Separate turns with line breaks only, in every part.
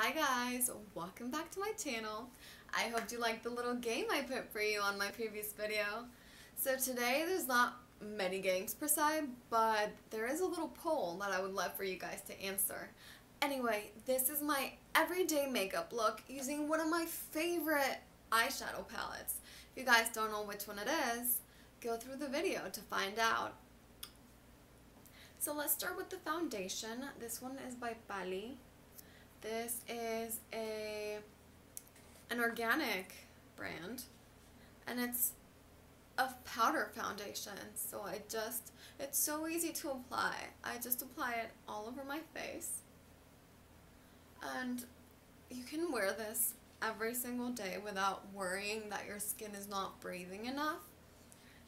Hi guys, welcome back to my channel. I hope you liked the little game I put for you on my previous video. So today there's not many games per se, but there is a little poll that I would love for you guys to answer. Anyway, this is my everyday makeup look using one of my favorite eyeshadow palettes. If you guys don't know which one it is, go through the video to find out. So let's start with the foundation. This one is by Pali. This is an organic brand, and it's a powder foundation, so it's so easy to apply. I just apply it all over my face, and you can wear this every single day without worrying that your skin is not breathing enough,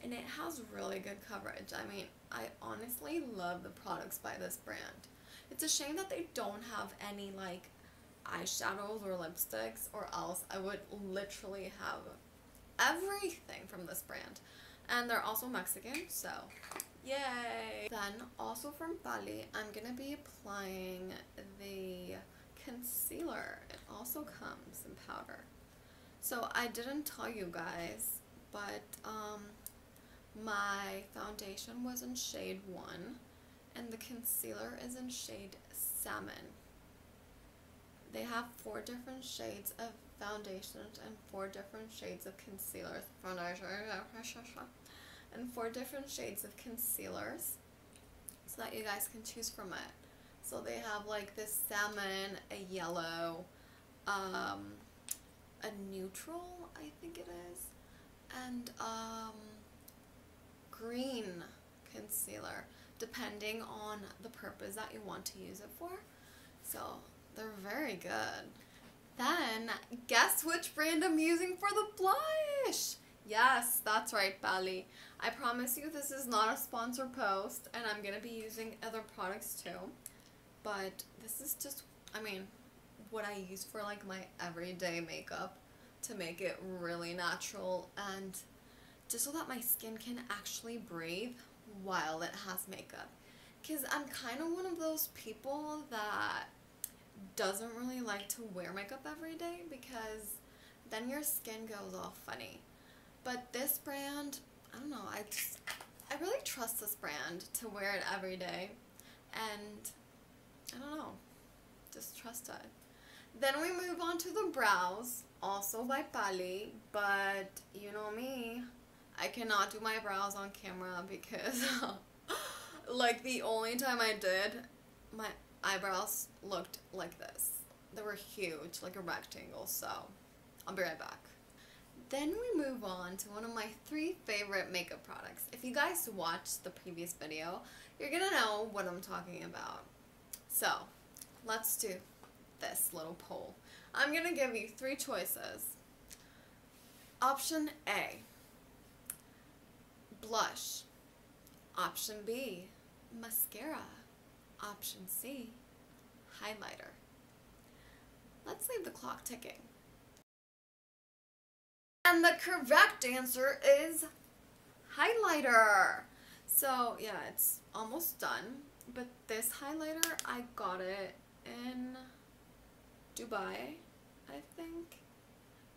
and it has really good coverage. I mean, I honestly love the products by this brand. It's a shame that they don't have any like eyeshadows or lipsticks, or else I would literally have everything from this brand. And they're also Mexican, so yay! Then also from Pali, I'm gonna be applying the concealer. It also comes in powder. So I didn't tell you guys, but my foundation was in shade 1 and the concealer is in shade Salmon. They have 4 different shades of foundations and 4 different shades of concealers. And 4 different shades of concealers so that you guys can choose from it. So they have like this salmon, a yellow, a neutral, I think it is, and green concealer, depending on the purpose that you want to use it for. So they're very good. Then guess which brand I'm using for the blush? Yes, that's right, Pali. I promise you this is not a sponsored post, and I'm gonna be using other products too, but this is just, I mean, what I use for like my everyday makeup to make it really natural and just so that my skin can actually breathe while it has makeup. Because I'm kind of one of those people that doesn't really like to wear makeup every day because then your skin goes all funny. But this brand, I don't know, I really trust this brand to wear it every day, and I don't know, just trust it. Then we move on to the brows, also by Pali, but you know me, I cannot do my brows on camera because like the only time I did, my eyebrows looked like this. They were huge, like a rectangle, so I'll be right back. Then we move on to one of my 3 favorite makeup products. If you guys watched the previous video, you're gonna know what I'm talking about. So let's do this little poll. I'm gonna give you 3 choices. Option A, blush. Option B, mascara. Option C, highlighter. Let's leave the clock ticking. And the correct answer is highlighter. So yeah, it's almost done, but this highlighter, I got it in Dubai, I think,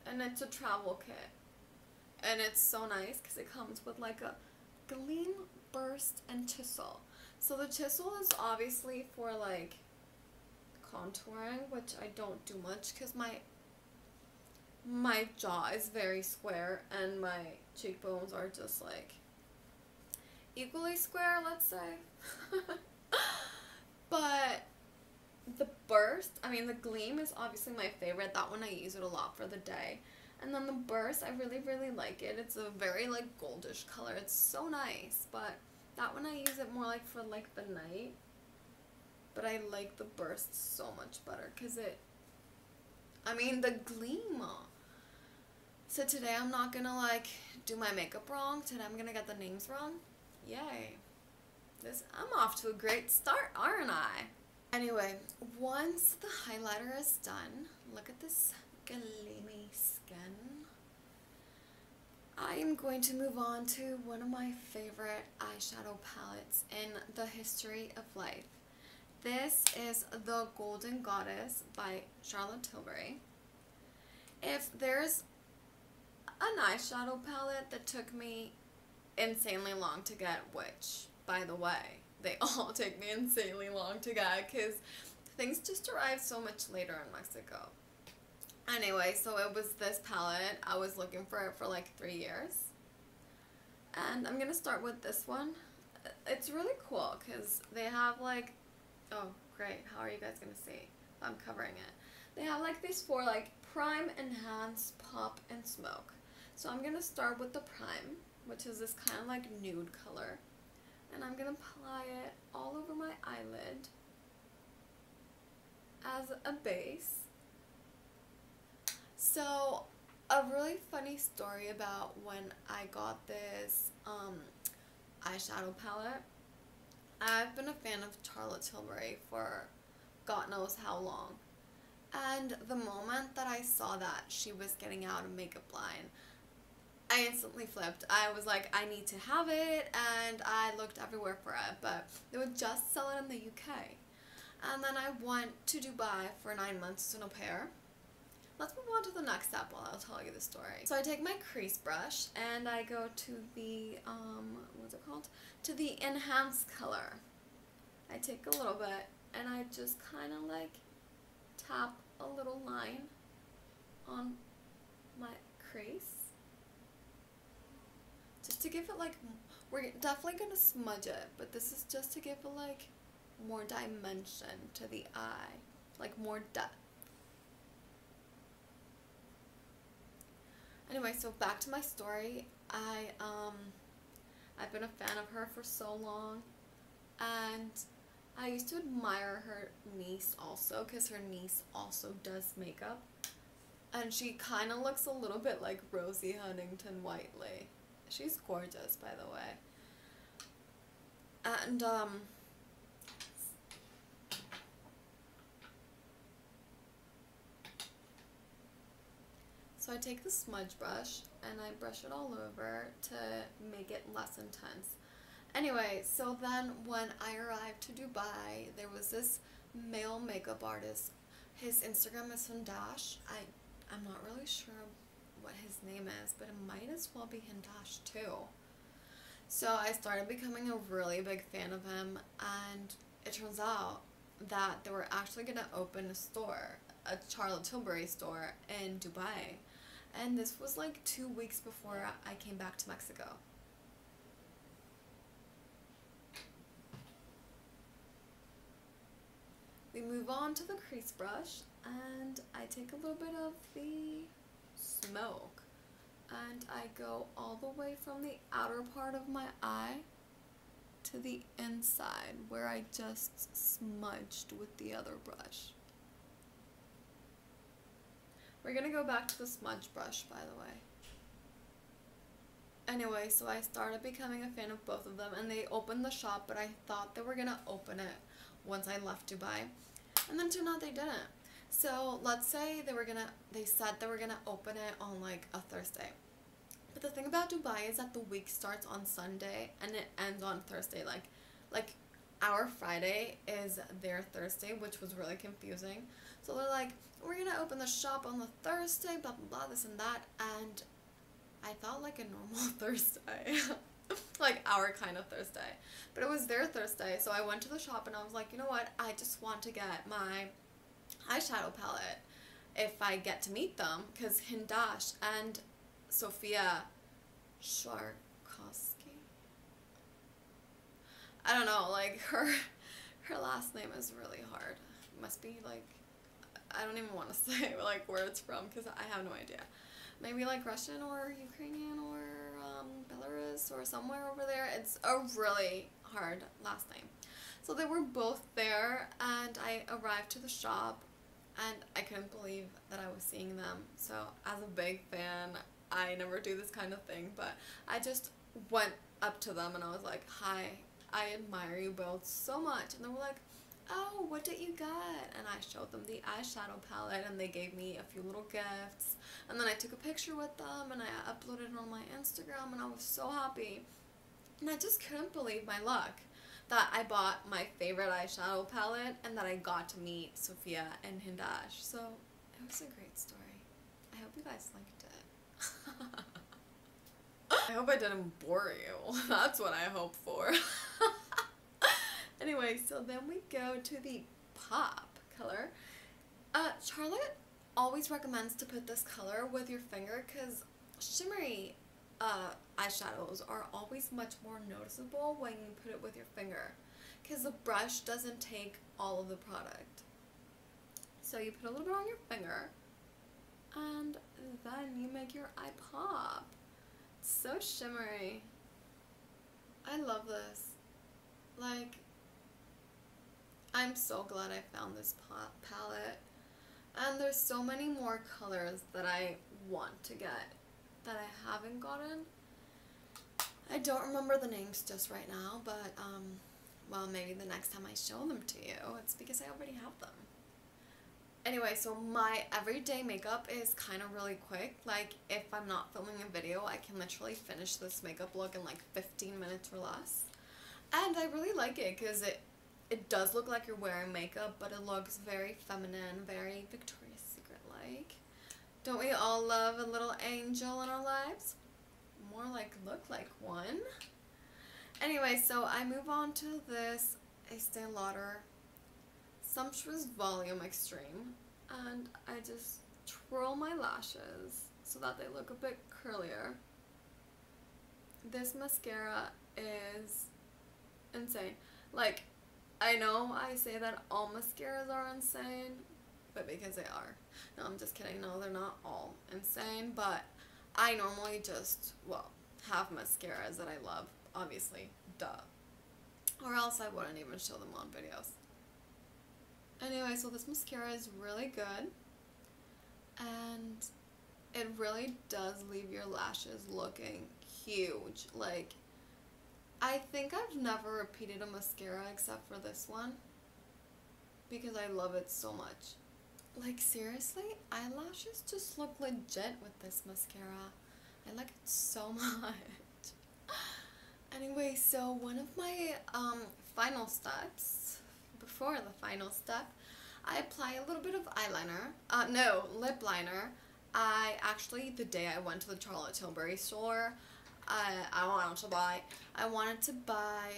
and it's a travel kit, and it's so nice because it comes with like a gleam, burst, and chisel. So the chisel is obviously for like contouring, which I don't do much because my jaw is very square and my cheekbones are just like equally square, let's say. But the burst, I mean the gleam is obviously my favorite. That one I use it a lot for the day. And then the burst, I really, really like it. It's a very like goldish color. It's so nice, but that one I use it more like for like the night. But I like the burst so much better because I mean the gleam. So today I'm not gonna like do my makeup wrong. Today I'm gonna get the names wrong. Yay. I'm off to a great start, aren't I? Anyway, once the highlighter is done, look at this gleamy skin. I am going to move on to one of my favorite eyeshadow palettes in the history of life. this is The Golden Goddess by Charlotte Tilbury. If there's an eyeshadow palette that took me insanely long to get, which, by the way, they all take me insanely long to get because things just arrive so much later in Mexico. Anyway, so it was this palette. I was looking for it for like 3 years. And I'm going to start with this one. It's really cool because they have like, oh great, how are you guys going to see? I'm covering it. They have like these 4 like prime, enhance, pop, and smoke. So I'm going to start with the prime, which is this kind of like nude color. And I'm going to apply it all over my eyelid as a base. So, a really funny story about when I got this eyeshadow palette. I've been a fan of Charlotte Tilbury for God knows how long. And the moment that I saw that she was getting out a makeup line, I instantly flipped. I was like, I need to have it, and I looked everywhere for it, but they would just sell it in the UK. And then I went to Dubai for 9 months as an au pair. Let's move on to the next step while I'll tell you the story. So I take my crease brush and I go to the, what's it called? To the enhance color. I take a little bit and I just kind of like tap a little line on my crease. Just to give it like, we're definitely going to smudge it, but this is just to give it like more dimension to the eye, like more depth. Anyway, so back to my story. I've been a fan of her for so long, and I used to admire her niece also, because her niece also does makeup, and she kind of looks a little bit like Rosie Huntington-Whiteley. She's gorgeous, by the way. And so I take the smudge brush and I brush it all over to make it less intense. Anyway, so then when I arrived to Dubai, there was this male makeup artist. His Instagram is Hindash. I'm not really sure what his name is, but it might as well be Hindash too. So I started becoming a really big fan of him, and it turns out that they were actually going to open a store, a Charlotte Tilbury store in Dubai. And this was like 2 weeks before I came back to Mexico. We move on to the crease brush, and I take a little bit of the smoke, and I go all the way from the outer part of my eye to the inside where I just smudged with the other brush. We're gonna go back to the smudge brush, by the way. Anyway, so I started becoming a fan of both of them, and they opened the shop, but I thought they were gonna open it once I left Dubai, and then turned out they didn't. So let's say they said they were gonna open it on like a Thursday. But the thing about Dubai is that the week starts on Sunday and it ends on Thursday. Like our Friday is their Thursday, which was really confusing. So they're like, we're gonna open the shop on the Thursday, blah blah blah, this and that, and I thought like a normal Thursday. Like our kind of Thursday. But it was their Thursday, so I went to the shop and I was like, you know what, I just want to get my eyeshadow palette if I get to meet them, because Hindash and Sophia Sharkowski, I don't know, like her last name is really hard. It must be like, I don't even want to say like where it's from because I have no idea. Maybe like Russian or Ukrainian or Belarus or somewhere over there. It's a really hard last name. So they were both there, and I arrived to the shop and I couldn't believe that I was seeing them. So as a big fan, I never do this kind of thing, but I just went up to them and I was like, hi, I admire you both so much. And they were like, oh, what did you get? And I showed them the eyeshadow palette, and they gave me a few little gifts, and then I took a picture with them and I uploaded it on my Instagram, and I was so happy, and I just couldn't believe my luck, that I bought my favorite eyeshadow palette and that I got to meet Sophia and Hindash. So it was a great story. I hope you guys liked it. I hope I didn't bore you. That's what I hope for. Anyway, so then we go to the pop color. Charlotte always recommends to put this color with your finger because shimmery eyeshadows are always much more noticeable when you put it with your finger because the brush doesn't take all of the product. So you put a little bit on your finger and then you make your eye pop. It's so shimmery. I love this. Like, I'm so glad I found this pop palette. And there's so many more colors that I want to get that I haven't gotten. I don't remember the names just right now, but well, maybe the next time I show them to you, it's because I already have them. Anyway, so my everyday makeup is kind of really quick. Like, if I'm not filming a video, I can literally finish this makeup look in like 15 minutes or less. And I really like it because it does look like you're wearing makeup, but it looks very feminine, very Victoria's Secret-like. Don't we all love a little angel in our lives? More like look like one. Anyway, so I move on to this Estee Lauder Sumptuous Volume Extreme, and I just twirl my lashes so that they look a bit curlier. This mascara is insane. Like, I know I say that all mascaras are insane, but because they are. No, I'm just kidding. No, they're not all insane, but I normally just, well, have mascaras that I love, obviously, duh. Or else I wouldn't even show them on videos. Anyway, so this mascara is really good, and it really does leave your lashes looking huge. Like, I think I've never repeated a mascara except for this one because I love it so much. Like, seriously, eyelashes just look legit with this mascara. I like it so much. Anyway, so one of my final steps, before the final step, I apply a little bit of eyeliner, no, lip liner. I actually, the day I went to the Charlotte Tilbury store, I wanted to buy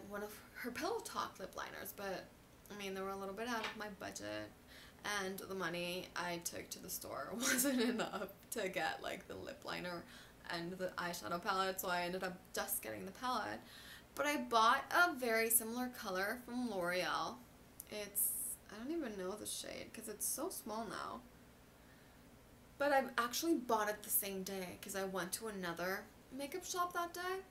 one of her Pillow Talk lip liners, but I mean, they were a little bit out of my budget, and the money I took to the store wasn't enough to get like the lip liner and the eyeshadow palette, so I ended up just getting the palette. But I bought a very similar color from L'Oreal. It's, I don't even know the shade because it's so small now. But I actually bought it the same day because I went to another makeup shop that day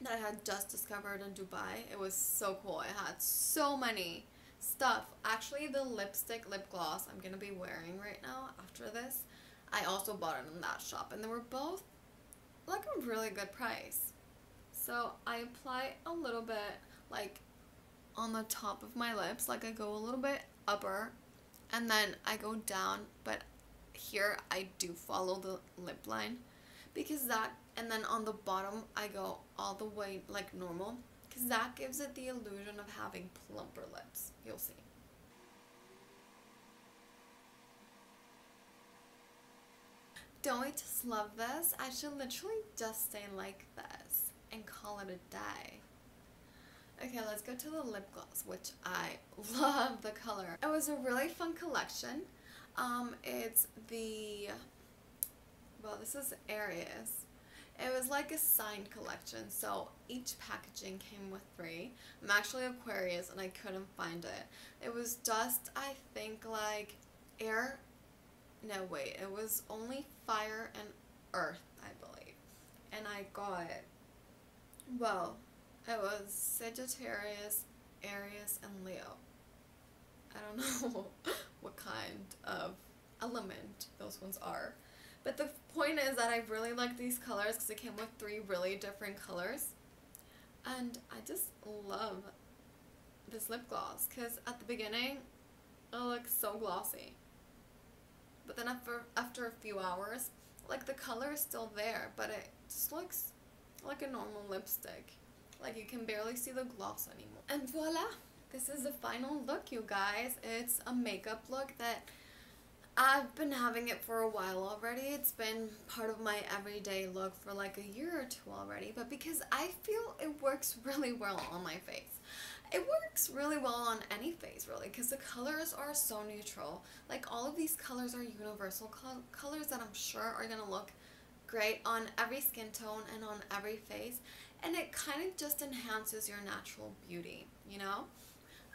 that I had just discovered in Dubai. It was so cool. It had so many stuff. Actually, the lipstick lip gloss I'm going to be wearing right now after this, I also bought it in that shop. And they were both like a really good price. So I apply a little bit like on the top of my lips. Like I go a little bit upper and then I go down, but here I do follow the lip line because that, and then on the bottom I go all the way like normal because that gives it the illusion of having plumper lips. You'll see. Don't we just love this? I should literally just stay like this and call it a day. Okay, let's go to the lip gloss, which I love the color. It was a really fun collection. It's the, well, this is Aries. It was like a signed collection, so each packaging came with 3. I'm actually Aquarius and I couldn't find it. It was just, I think, like air, no wait, it was only fire and earth, I believe. And I got it, well, it was Sagittarius, Aries, and Leo. I don't know what kind of element those ones are. But the point is that I really like these colors because it came with 3 really different colors. And I just love this lip gloss because at the beginning it looks so glossy. But then after a few hours, like the color is still there, but it just looks like a normal lipstick. Like, you can barely see the gloss anymore. And voila! This is the final look, you guys. It's a makeup look that I've been having it for a while already. It's been part of my everyday look for like a year or two already, but because I feel it works really well on my face. It works really well on any face, really, because the colors are so neutral. Like, all of these colors are universal colors that I'm sure are going to look great on every skin tone and on every face, and it kind of just enhances your natural beauty, you know?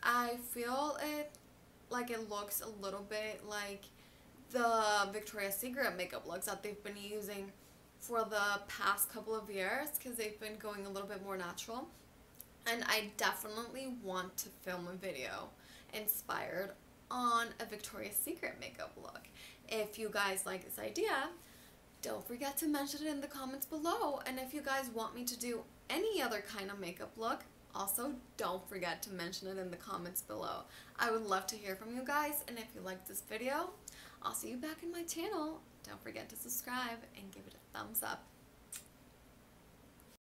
I feel it looks a little bit like the Victoria's Secret makeup looks that they've been using for the past couple of years, because they've been going a little bit more natural. And I definitely want to film a video inspired on a Victoria's Secret makeup look. If you guys like this idea, don't forget to mention it in the comments below. And if you guys want me to do any other kind of makeup look, also don't forget to mention it in the comments below. I would love to hear from you guys, and if you liked this video, I'll see you back in my channel. Don't forget to subscribe and give it a thumbs up.